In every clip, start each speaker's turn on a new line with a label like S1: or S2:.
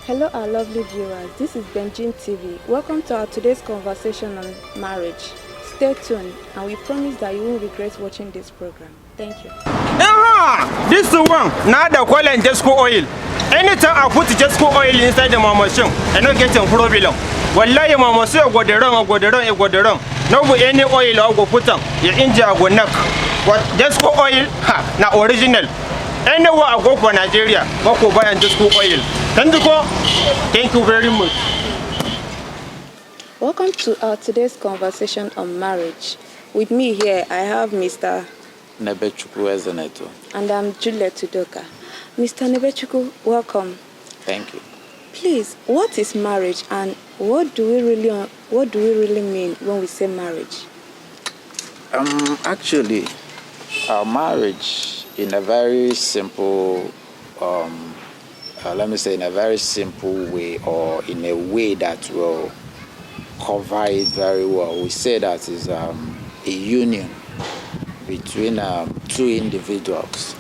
S1: Hello, our lovely viewers. This is Benjin TV. Welcome to our today's conversation on marriage. Stay tuned, and we promise that you won't regret watching this program. Thank you.
S2: This one, now the coil and Jesco oil. Anytime I put Jesco oil inside the machine, I don't get a problem. Wallahi mama say go the wrong. No go any oil I go put on. Your India go knock. What Jesco oil? Na original. Anywhere I go for Nigeria, go buy and Jesco oil. Thank you very much.
S1: Welcome to our today's conversation on marriage. With me here, I have Mr.
S3: Nebechuku Ezeneto.
S1: And I'm Juliet Tudoka. Mr. Nebechuku, welcome.
S3: Thank you.
S1: Please, what is marriage and what do we really mean when we say marriage?
S3: Actually, marriage in a very simple, let me say in a very simple way, or in a way that will cover it very well. We say that is a union between two individuals.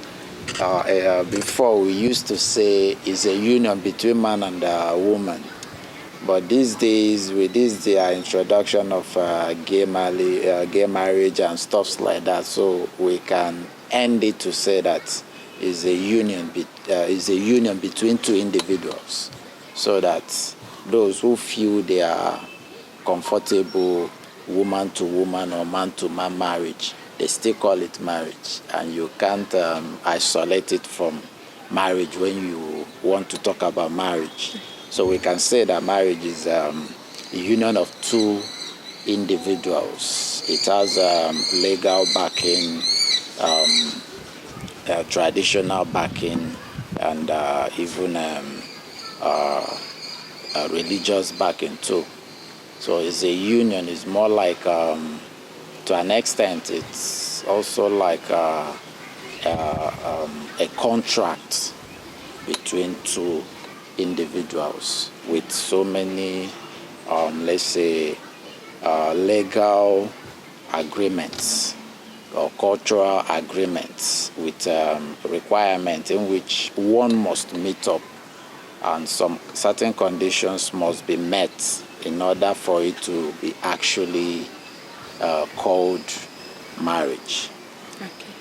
S3: Before we used to say it's a union between man and woman, but these days with this introduction of gay marriage and stuff like that, so we can end it to say that is a union between two individuals, so that those who feel they are comfortable woman to woman or man to man marriage, they still call it marriage, and you can't isolate it from marriage when you want to talk about marriage. So we can say that marriage is a union of two individuals. It has legal backing, traditional backing, and even religious backing too. So it's a union. It's more like, to an extent, it's also like a contract between two individuals with so many, let's say, legal agreements or cultural agreements with requirements in which one must meet up, and some certain conditions must be met in order for it to be actually called marriage.
S1: Okay.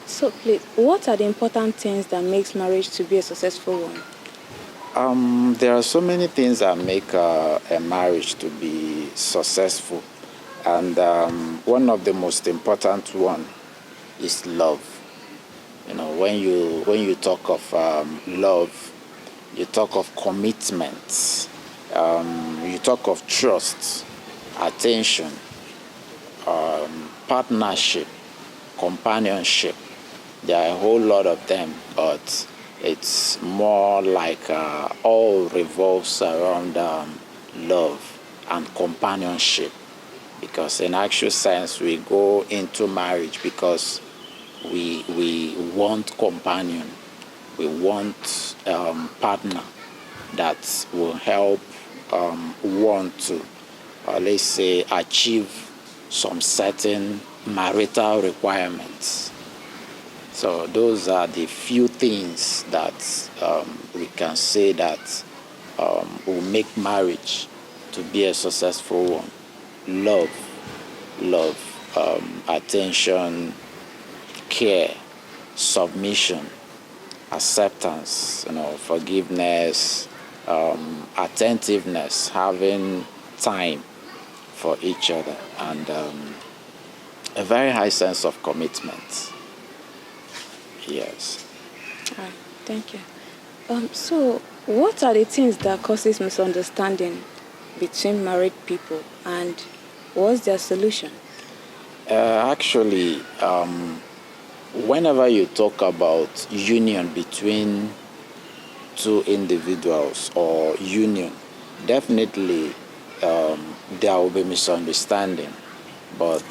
S1: So please, what are the important things that makes marriage to be a successful one?
S3: There are so many things that make a marriage to be successful, and one of the most important one is love. You know, when you talk of love, you talk of commitment, you talk of trust, attention, partnership, companionship. There are a whole lot of them, but it's more like all revolves around love and companionship, because in actual sense we go into marriage because we want companion, we want partner that will help one to, let's say, achieve some certain marital requirements. So those are the few things that we can say that will make marriage to be a successful one. Love, attention, care, submission, acceptance, forgiveness, attentiveness, having time for each other, and a very high sense of commitment. Yes.
S1: All right, thank you. So what are the things that causes misunderstanding between married people, and what's their solution?
S3: Actually, whenever you talk about union between two individuals or union, definitely there will be misunderstanding, but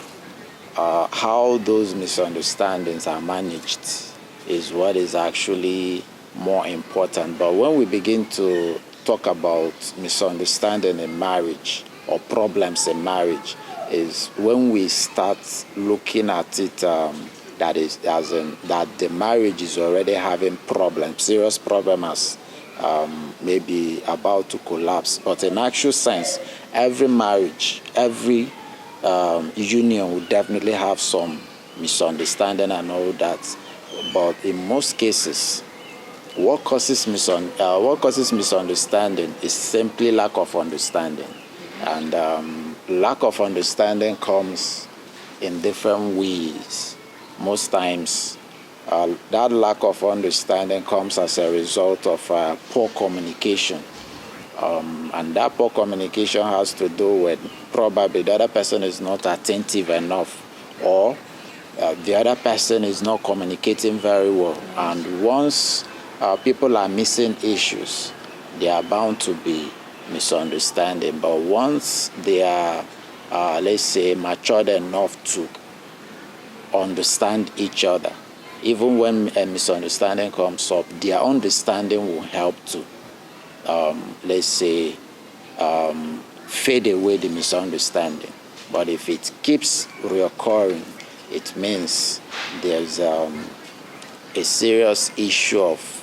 S3: how those misunderstandings are managed is what is actually more important. But when we begin to talk about misunderstanding in marriage or problems in marriage, is when we start looking at it that is as in that the marriage is already having problems, serious problems, as maybe about to collapse. But in actual sense, every marriage, every union will definitely have some misunderstanding and all that. But in most cases, what causes misunderstanding is simply lack of understanding. And lack of understanding comes in different ways. Most times, that lack of understanding comes as a result of poor communication. And that poor communication has to do with probably the other person is not attentive enough, or the other person is not communicating very well. And once people are missing issues, they are bound to be misunderstanding. But once they are, let's say, matured enough to understand each other, even when a misunderstanding comes up, their understanding will help to, let's say, fade away the misunderstanding. But if it keeps reoccurring, it means there's a serious issue of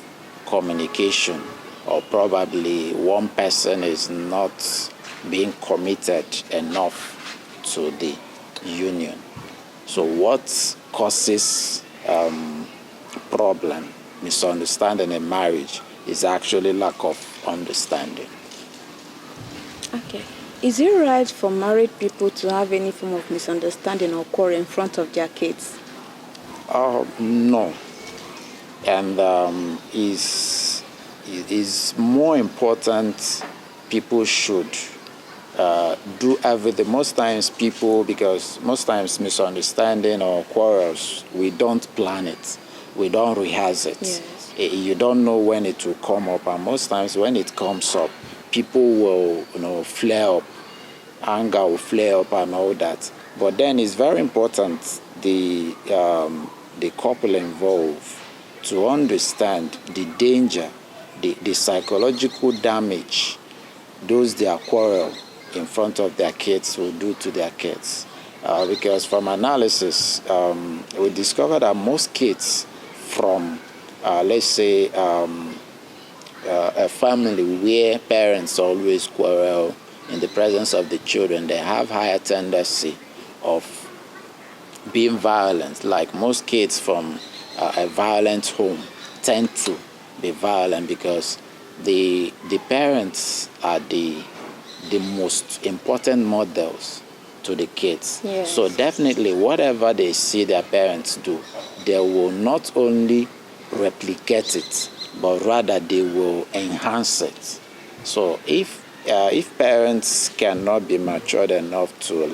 S3: communication, or probably one person is not being committed enough to the union. So what causes problem, misunderstanding in marriage is actually lack of understanding.
S1: Okay. Is it right for married people to have any form of misunderstanding or quarrel in front of their kids?
S3: No. And is more important, people should do everything. Most times misunderstanding or quarrels, we don't plan it, we don't rehearse it.
S1: Yes.
S3: You don't know when it will come up, and most times when it comes up, people will flare up, anger will flare up and all that. But then it's very important the couple involved to understand the danger, the psychological damage those their quarrel in front of their kids will do to their kids. Because from analysis, we discovered that most kids from, let's say, a family where parents always quarrel in the presence of the children, they have higher tendency of being violent. Like most kids from a violent home tend to be violent because the parents are the most important models to the kids.
S1: Yes.
S3: So definitely whatever they see their parents do, they will not only replicate it, but rather they will enhance it. So if parents cannot be matured enough to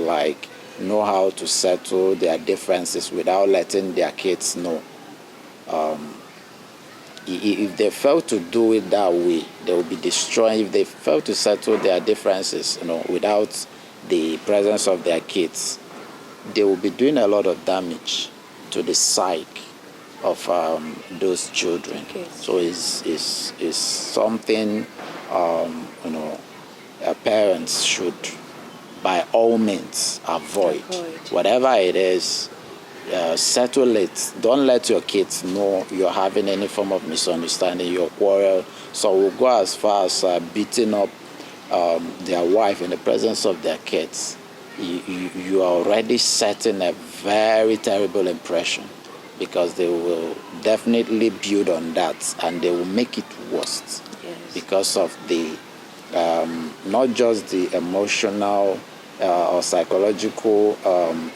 S3: know how to settle their differences without letting their kids know, if they fail to do it that way, they will be destroyed. If they fail to settle their differences, without the presence of their kids, they will be doing a lot of damage to the psyche of those children.
S1: Okay.
S3: So it's something parents should by all means avoid. Whatever it is, settle it. Don't let your kids know you're having any form of misunderstanding, your quarrel. So we'll go as far as beating up their wife in the presence of their kids. You are already setting a very terrible impression, because they will definitely build on that and they will make it worse.
S1: Yes.
S3: Because of the not just the emotional or psychological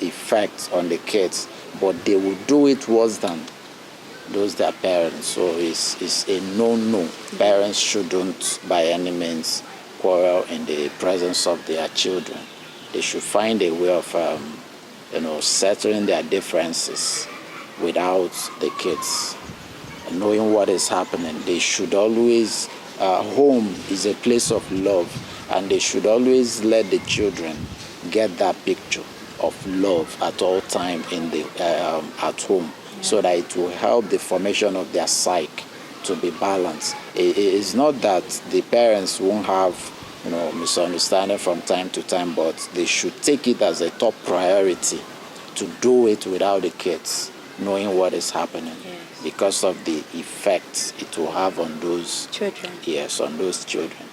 S3: effects on the kids, but they will do it worse than those their parents. So it's a no. Parents shouldn't by any means quarrel in the presence of their children. They should find a way of settling their differences without the kids knowing what is happening. They should always, home is a place of love, and they should always let the children get that picture of love at all time in the at home, so that it will help the formation of their psyche to be balanced. It's not that the parents won't have misunderstanding from time to time, but they should take it as a top priority to do it without the kids. knowing what is happening,
S1: Yes.
S3: because of the effects it will have on those
S1: Children.
S3: yes, on those children.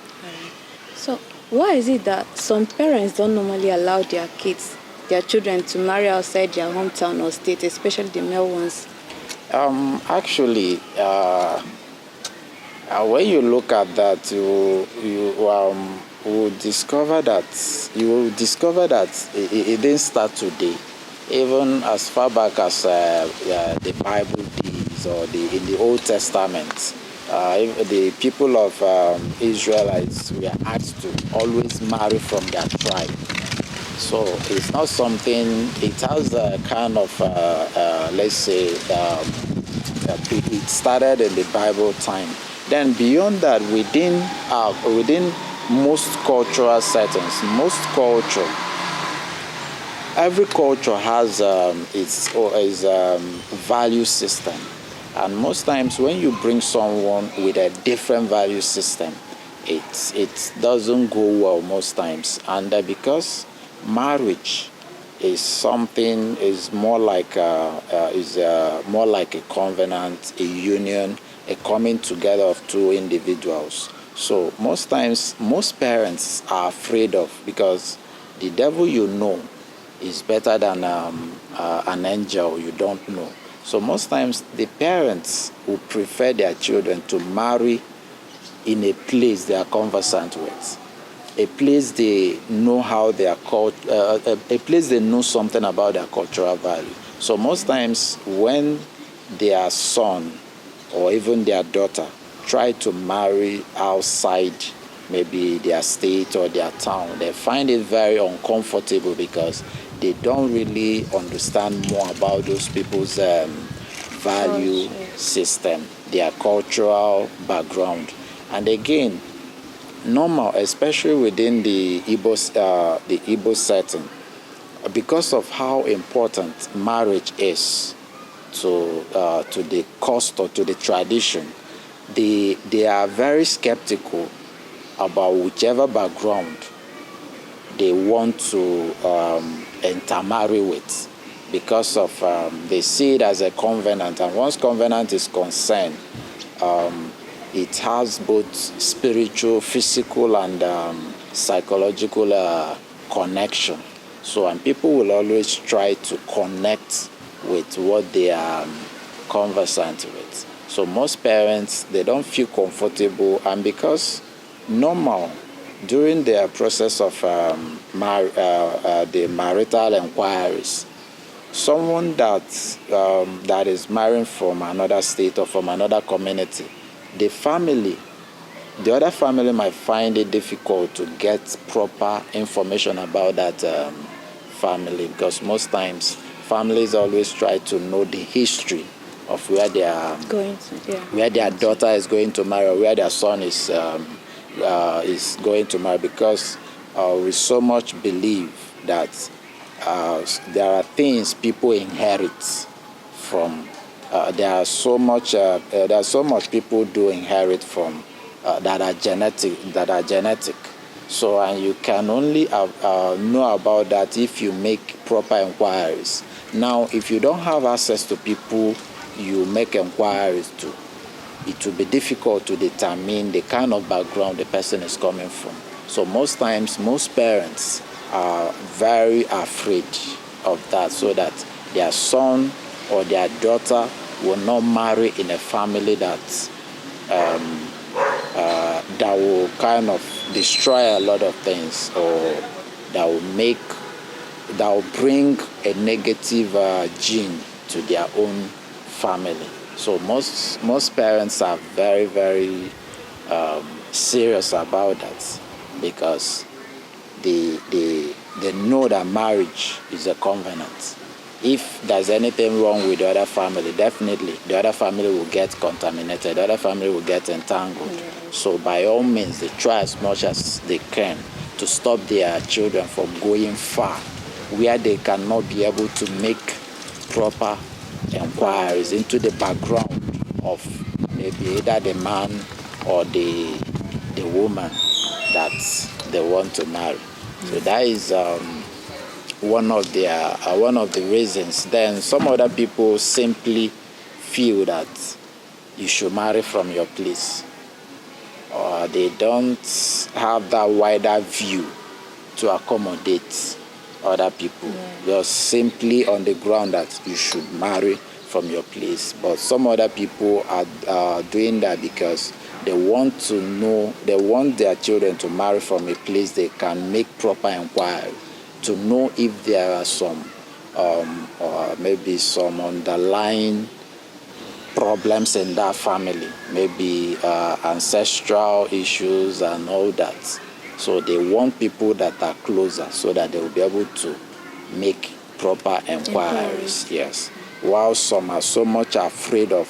S1: So, why is it that some parents don't normally allow their kids, their children, to marry outside their hometown or state, especially the male ones?
S3: Actually, when you look at that, you will discover that it didn't start today. Even as far back as the Bible days, or in the Old Testament, the people of Israelites were asked to always marry from their tribe. So it's not something. It has a kind of let's say it started in the Bible time. Then beyond that, within most cultural settings, every culture has its value system, and most times when you bring someone with a different value system, it doesn't go well most times, and because marriage is more like a covenant, a union, a coming together of two individuals. So most times, most parents are afraid of, because the devil is better than an angel you don't know. So most times the parents will prefer their children to marry in a place they are conversant with, a place they know how their a place they know something about their cultural value. So most times when their son or even their daughter try to marry outside maybe their state or their town, they find it very uncomfortable, because they don't really understand more about those people's value system, their cultural background. And again, normal, especially within the Igbo setting, because of how important marriage is to the cost or to the tradition, they are very skeptical about whichever background they want to intermarry with, because of they see it as a covenant, and once covenant is concerned, it has both spiritual, physical, and psychological connection. So, and people will always try to connect with what they are conversant with. So most parents, they don't feel comfortable, and because normal, during their process of the marital inquiries, someone that is marrying from another state or from another community, the other family might find it difficult to get proper information about that family, because most times families always try to know the history of where they are where their daughter is going to marry, or where their son is going to marry, because we so much believe that there are things people inherit from. There are so much people do inherit from that are genetic. So, and you can only know about that if you make proper inquiries. Now, if you don't have access to people you make inquiries to, it will be difficult to determine the kind of background the person is coming from. So most times, most parents are very afraid of that, so that their son or their daughter will not marry in a family that will kind of destroy a lot of things, or that will bring a negative gene to their own family. So most parents are very, very serious about that, because they know that marriage is a covenant. If there's anything wrong with the other family, definitely the other family will get contaminated, the other family will get entangled. So by all means, they try as much as they can to stop their children from going far, where they cannot be able to make proper inquiries into the background of maybe either the man or the woman that they want to marry. So that is one of the reasons. Then some other people simply feel that you should marry from your place, or they don't have that wider view to accommodate other people. Just simply on the ground that you should marry from your place. But some other people are doing that because they want their children to marry from a place they can make proper inquiry to know if there are some or maybe some underlying problems in that family, maybe ancestral issues and all that. So they want people that are closer so that they will be able to make proper inquiries. Yes. While some are so much afraid of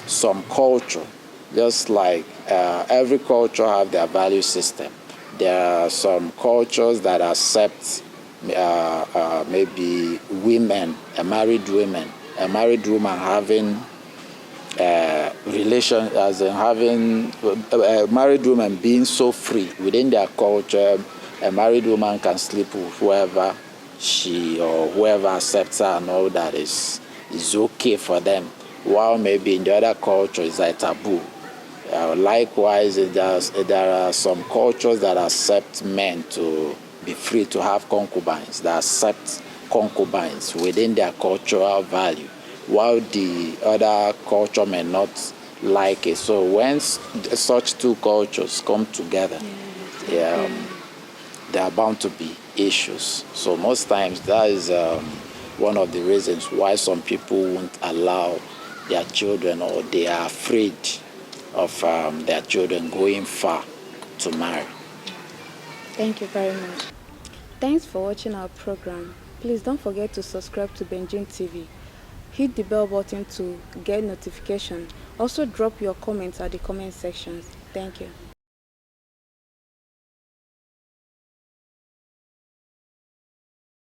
S3: some culture, just like every culture have their value system. There are some cultures that accept maybe women, a married woman having relation, as in having a married woman being so free within their culture. A married woman can sleep with whoever she or whoever accepts her, and all that is okay for them. While maybe in the other culture it's a taboo. Likewise, there are some cultures that accept men to be free to have concubines, that accept concubines within their cultural value, while the other culture may not like it. So when such two cultures come together, there are bound to be issues. So most times that is one of the reasons why some people won't allow their children, or they are afraid of their children going far to marry.
S1: Thank you very much. Thanks for watching our program. Please don't forget to subscribe to Benjin TV. Hit the bell button to get notification. Also drop your comments at the comment sections. Thank you.